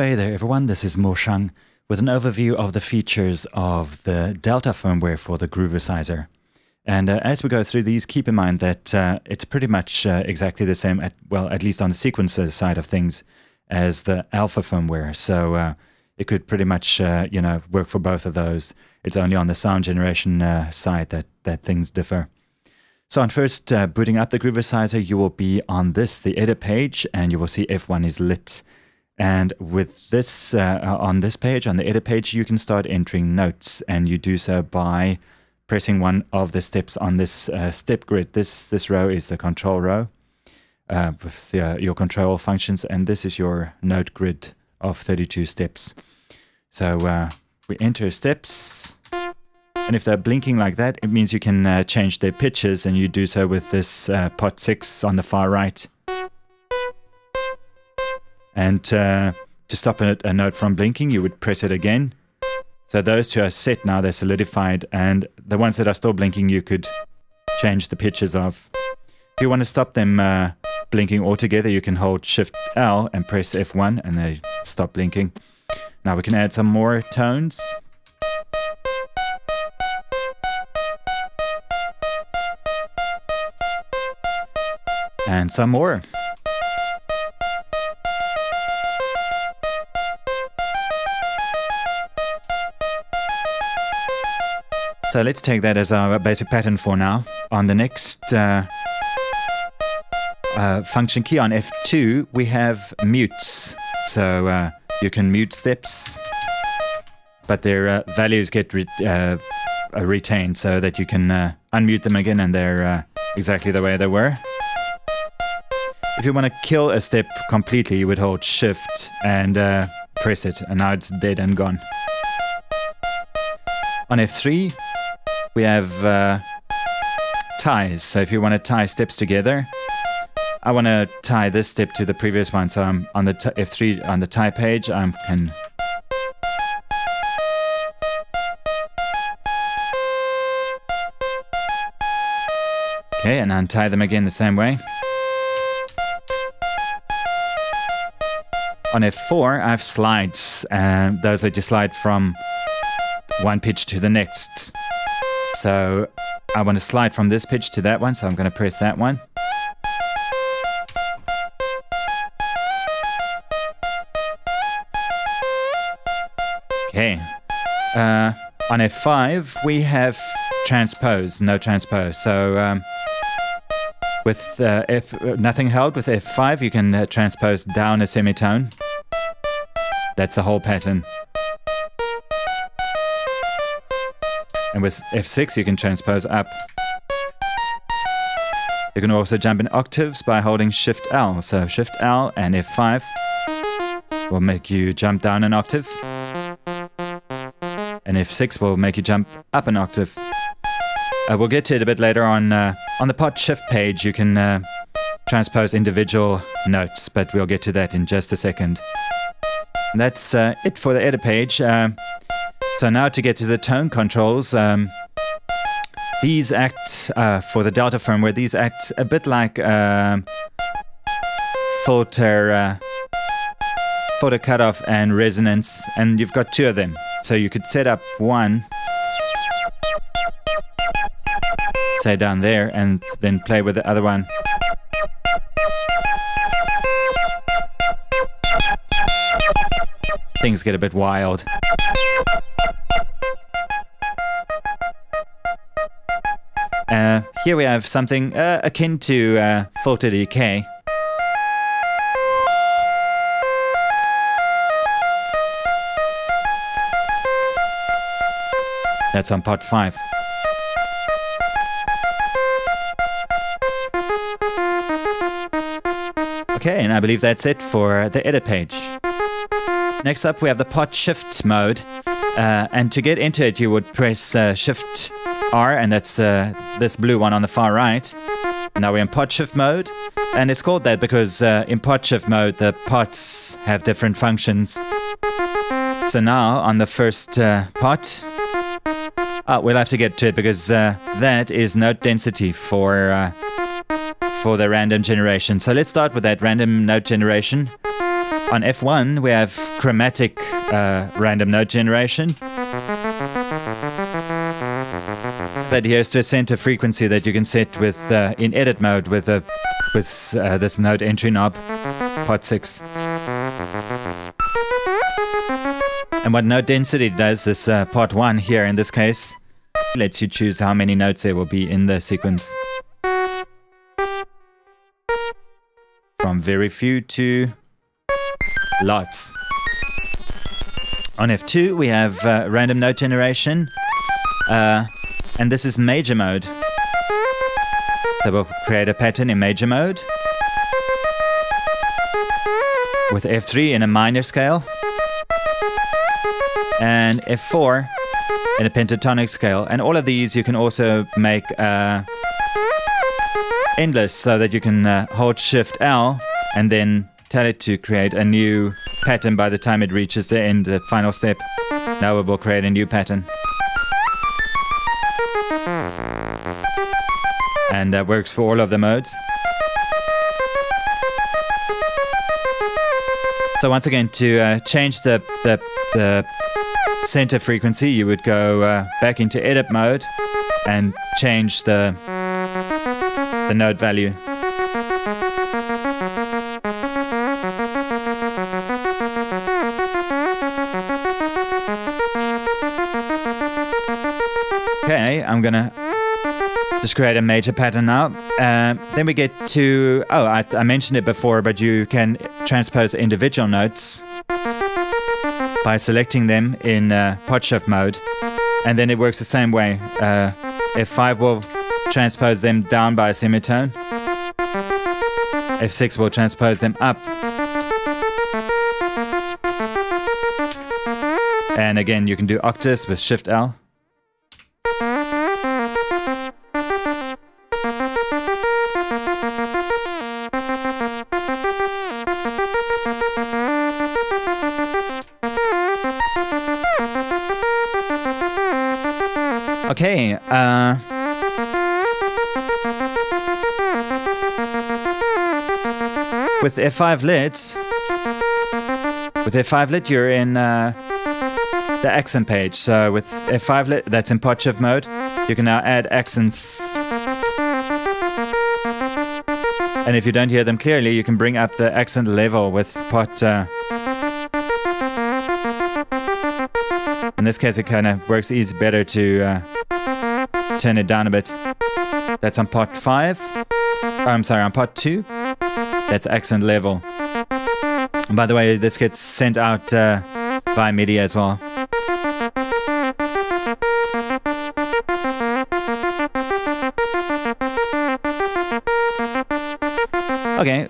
Hey there everyone, this is Mo Shang with an overview of the features of the Delta firmware for the Groovesizer. And as we go through these, keep in mind that it's pretty much exactly the same, at least on the sequencer side of things, as the Alpha firmware. So it could pretty much work for both of those. It's only on the sound generation side that things differ. So on first booting up the Groovesizer, you will be on the edit page, and you will see F1 is lit. And with this, on this page, on the edit page, you can start entering notes, and you do so by pressing one of the steps on this step grid. This row is the control row with your control functions, and this is your note grid of 32 steps. So we enter steps, and if they're blinking like that, it means you can change their pitches, and you do so with this pot 6 on the far right. And to stop a note from blinking, you would press it again. So those two are set now, they're solidified, and the ones that are still blinking you could change the pitches of. If you want to stop them blinking altogether, you can hold Shift L and press F1 and they stop blinking. Now we can add some more tones. And some more. So let's take that as our basic pattern for now. On the next function key on F2, we have mutes. So you can mute steps, but their values get retained so that you can unmute them again, and they're exactly the way they were. If you want to kill a step completely, you would hold Shift and press it, and now it's dead and gone. On F3, we have ties. So if you want to tie steps together, I want to tie this step to the previous one. So I'm on the F3 on the tie page. I can and untie them again the same way. On F4, I have slides, and those let you slide from one pitch to the next. So I want to slide from this pitch to that one, so I'm going to press that one. Okay. On F5, we have transpose, no transpose. So with nothing held, with F5, you can transpose down a semitone. That's the whole pattern. And with F6, you can transpose up. You can also jump in octaves by holding Shift L. So Shift L and F5 will make you jump down an octave. And F6 will make you jump up an octave. We'll get to it a bit later on. On the pot shift page, you can transpose individual notes, but we'll get to that in just a second. And that's it for the edit page. So now to get to the tone controls, these act, for the Delta firmware, these act a bit like filter cutoff and resonance, and you've got two of them. So you could set up one, say down there, and then play with the other one. Things get a bit wild. Here we have something akin to filter decay. That's on pot 5. Okay, and I believe that's it for the edit page. Next up, we have the pot shift mode. And to get into it, you would press Shift R, and that's this blue one on the far right. Now we're in pot shift mode, and it's called that because in pot shift mode the pots have different functions. So now on the first pot, we'll have to get to it because that is note density for the random generation. So let's start with that random note generation. On F1, we have chromatic random note generation. That adheres to a center frequency that you can set with in edit mode with this note entry knob, pot 6. And what note density does, this pot 1 here in this case, lets you choose how many notes there will be in the sequence. From very few to lots. On F2 we have random note generation, and this is major mode. So we'll create a pattern in major mode with F3 in a minor scale and F4 in a pentatonic scale. And all of these you can also make endless, so that you can hold Shift L and then tell it to create a new pattern by the time it reaches the end, the final step. Now it will create a new pattern. And that works for all of the modes. So once again, to change the center frequency, you would go back into edit mode and change the note value. Okay, I'm gonna just create a major pattern now. Then we get to, I mentioned it before, but you can transpose individual notes by selecting them in pot shift mode. And then it works the same way. F5 will transpose them down by a semitone. F6 will transpose them up. And again, you can do octaves with Shift L. Okay, with F5 lit, you're in the accent page. So with F5 lit, that's in pot shift mode. You can now add accents. And if you don't hear them clearly, you can bring up the accent level with pot. In this case, it kind of works better to turn it down a bit. That's on pot 5. Oh, I'm sorry, on pot 2. That's accent level. And by the way, this gets sent out via MIDI as well. Okay.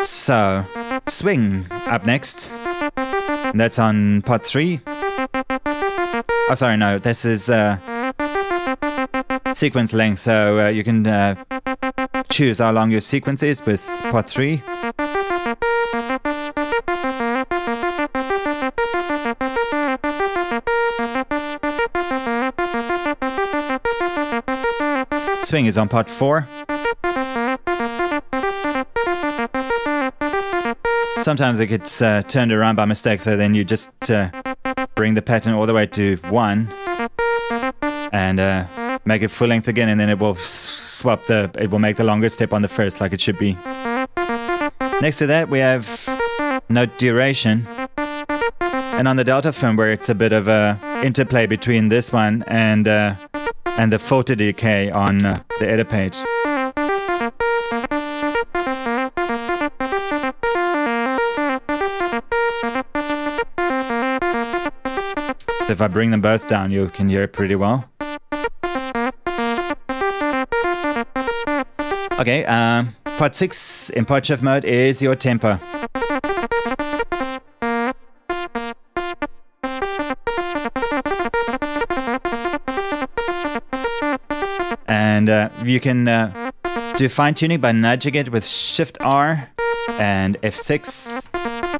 So, swing up next. And that's on pot 3. Oh, sorry, no, this is sequence length, so you can choose how long your sequence is with pot 3. Swing is on pot 4. Sometimes it gets turned around by mistake, so then you just bring the pattern all the way to 1 and make it full length again, and then it will swap it will make the longest step on the first, like it should be. Next to that, we have note duration. And on the Delta firmware, it's a bit of a interplay between this one and the filter decay on the edit page. So if I bring them both down, you can hear it pretty well. Okay, pot 6 in pot shift mode is your tempo. And you can do fine tuning by nudging it with Shift R and F6.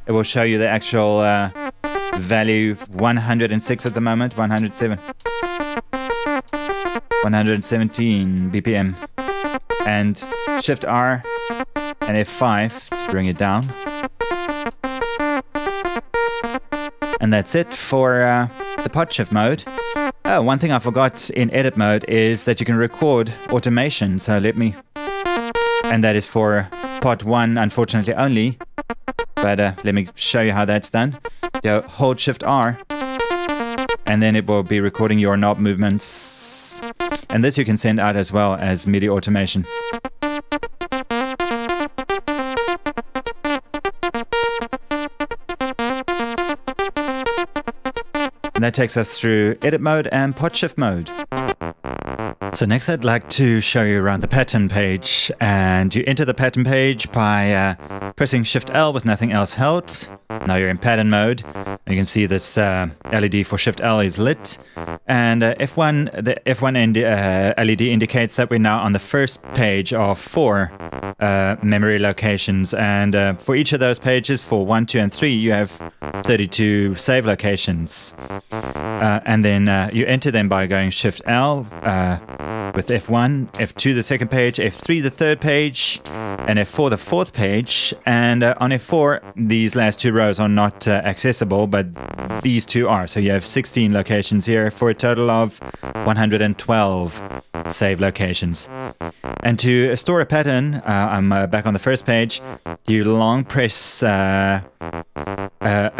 It will show you the actual value 106 at the moment, 107. 117 BPM. And Shift R and F5 to bring it down. And that's it for the pod shift mode. Oh, one thing I forgot in edit mode is that you can record automation. So and that is for pod 1, unfortunately only. But let me show you how that's done. You hold Shift R, and then it will be recording your knob movements. And this you can send out as well as MIDI automation. And that takes us through edit mode and pod shift mode. So next I'd like to show you around the pattern page, and you enter the pattern page by pressing Shift L with nothing else held. Now you're in pattern mode. You can see this LED for Shift L is lit, and the F1 LED indicates that we're now on the first page of 4 memory locations, and for each of those pages, for 1, 2, and 3, you have 32 save locations. And then you enter them by going Shift L with F1, F2 the second page, F3 the third page, and F4 the fourth page. And on F4, these last 2 rows are not accessible, but these 2 are. So you have 16 locations here for a total of 112 save locations. And to store a pattern, I'm back on the first page, you long press a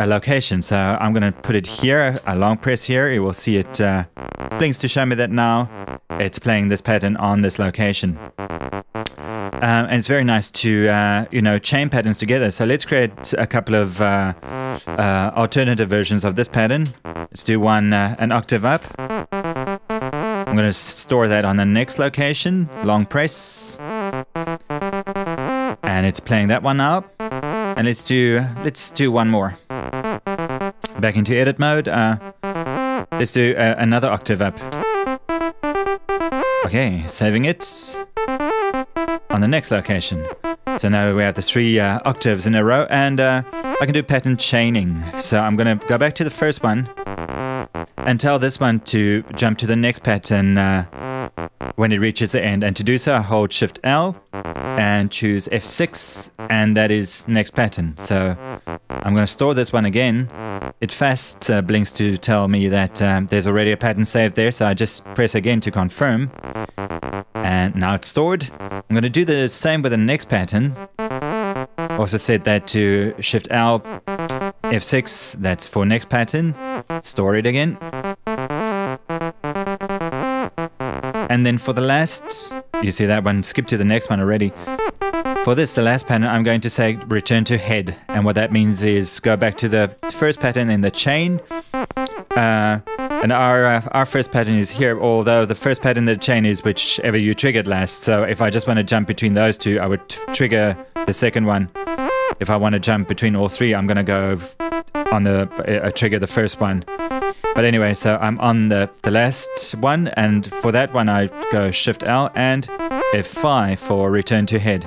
location. So I'm going to put it here, a long press here. You will see it blinks to show me that now it's playing this pattern on this location. And it's very nice to, chain patterns together. So let's create a couple of alternative versions of this pattern. Let's do one an octave up. I'm going to store that on the next location, long press. And it's playing that one up. And let's do one more. Back into edit mode. Let's do another octave up. Okay, saving it on the next location. So now we have the 3 octaves in a row, and I can do pattern chaining. So I'm going to go back to the first one and tell this one to jump to the next pattern when it reaches the end. And to do so, I hold Shift L and choose F6, and that is next pattern. So I'm going to store this one again. It fast blinks to tell me that there's already a pattern saved there, so I just press again to confirm. And now it's stored. I'm going to do the same with the next pattern. Also set that to Shift L, F6, that's for next pattern. Store it again. And then for the last, you see that one, skip to the next one already. For this, the last pattern, I'm going to say return to head. And what that means is go back to the first pattern in the chain. And our first pattern is here, although the first pattern in the chain is whichever you triggered last. So if I just want to jump between those 2, I would trigger the second one. If I want to jump between all 3, I'm going to go on trigger the first one. But anyway, so I'm on the last one, and for that one I go Shift L and F5 for return to head.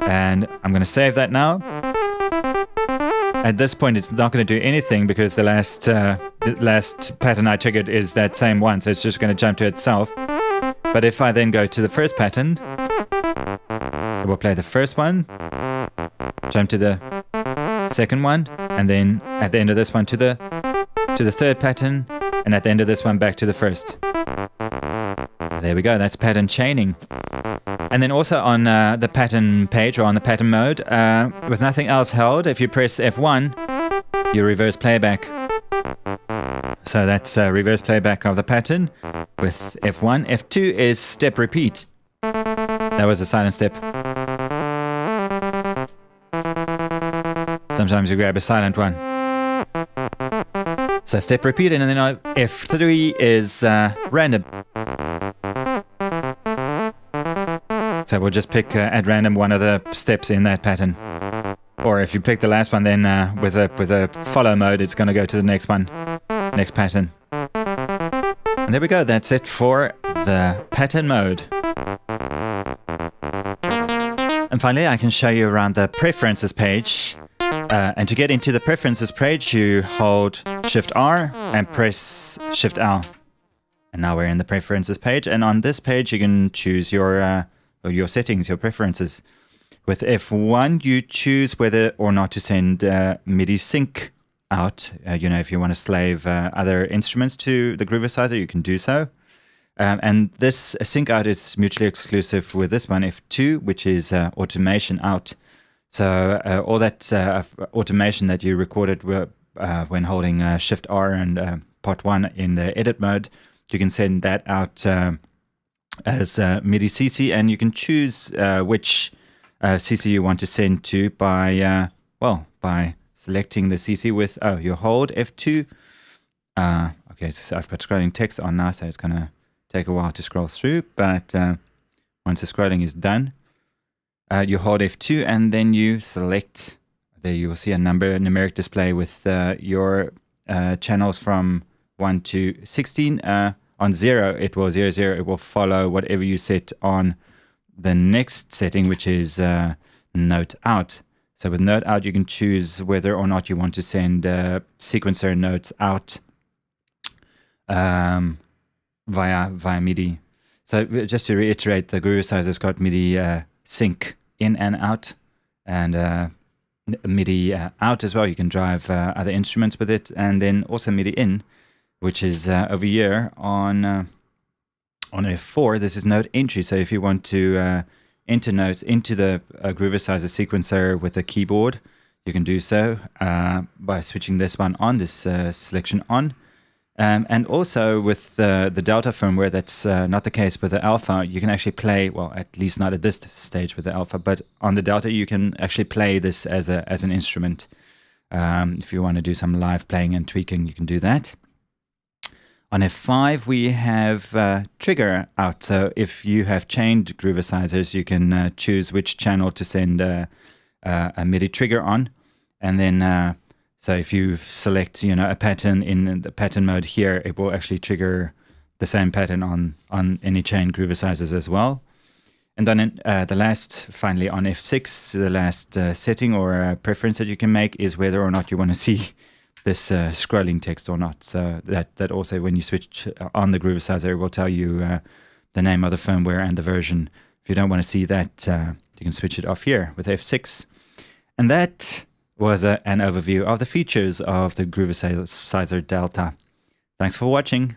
And I'm going to save that now. At this point, it's not going to do anything because the last pattern I triggered is that same one, so it's just going to jump to itself. But if I then go to the first pattern, it will play the first one, jump to the second one, and then at the end of this one to the third pattern, and at the end of this one back to the first. There we go, that's pattern chaining. And then also on the pattern page, or on the pattern mode, with nothing else held, if you press F1, you reverse playback. So that's reverse playback of the pattern with F1. F2 is step repeat. That was a silent step. Sometimes you grab a silent one. So step repeat, and then F3 is random. So we'll just pick at random one of the steps in that pattern. Or if you pick the last one, then with a follow mode, it's going to go to the next one, next pattern. And there we go. That's it for the pattern mode. And finally, I can show you around the preferences page. And to get into the preferences page, you hold Shift R and press Shift L. And now we're in the preferences page. And on this page, you can choose your settings, your preferences. With F1, you choose whether or not to send MIDI sync out. If you want to slave other instruments to the Groovesizer, you can do so. And this sync out is mutually exclusive with this one, F2, which is automation out. So all that automation that you recorded when holding Shift R and Part 1 in the edit mode, you can send that out as MIDI CC, and you can choose which CC you want to send to by selecting the CC with you hold F2. Okay, so I've got scrolling text on now, so it's going to take a while to scroll through, but once the scrolling is done, you hold F2 and then you select. There you will see a numeric display with your channels from 1 to 16. On 0, it will 0, 0. It will follow whatever you set on the next setting, which is note out. So with note out, you can choose whether or not you want to send sequencer notes out via MIDI. So just to reiterate, the Groovesizer's got MIDI sync in and out, and MIDI out as well. You can drive other instruments with it, and then also MIDI in, which is over here on F4. This is note entry. So if you want to enter notes into the Groovesizer sequencer with a keyboard, you can do so by switching this one on, this selection on. And also with the Delta firmware, that's not the case with the Alpha. You can actually play, well, at least not at this stage with the Alpha, but on the Delta you can actually play this as an instrument. If you want to do some live playing and tweaking, you can do that. On F5, we have trigger out. So if you have chained Groovesizers, you can choose which channel to send a MIDI trigger on. And then, so if you select, a pattern in the pattern mode here, it will actually trigger the same pattern on any chained Groovesizers as well. And then finally on F6, the last setting or preference that you can make is whether or not you want to see this scrolling text or not. So that also, when you switch on the Groovesizer, it will tell you the name of the firmware and the version. If you don't want to see that, you can switch it off here with F6. And that was an overview of the features of the Groovesizer Delta. Thanks for watching.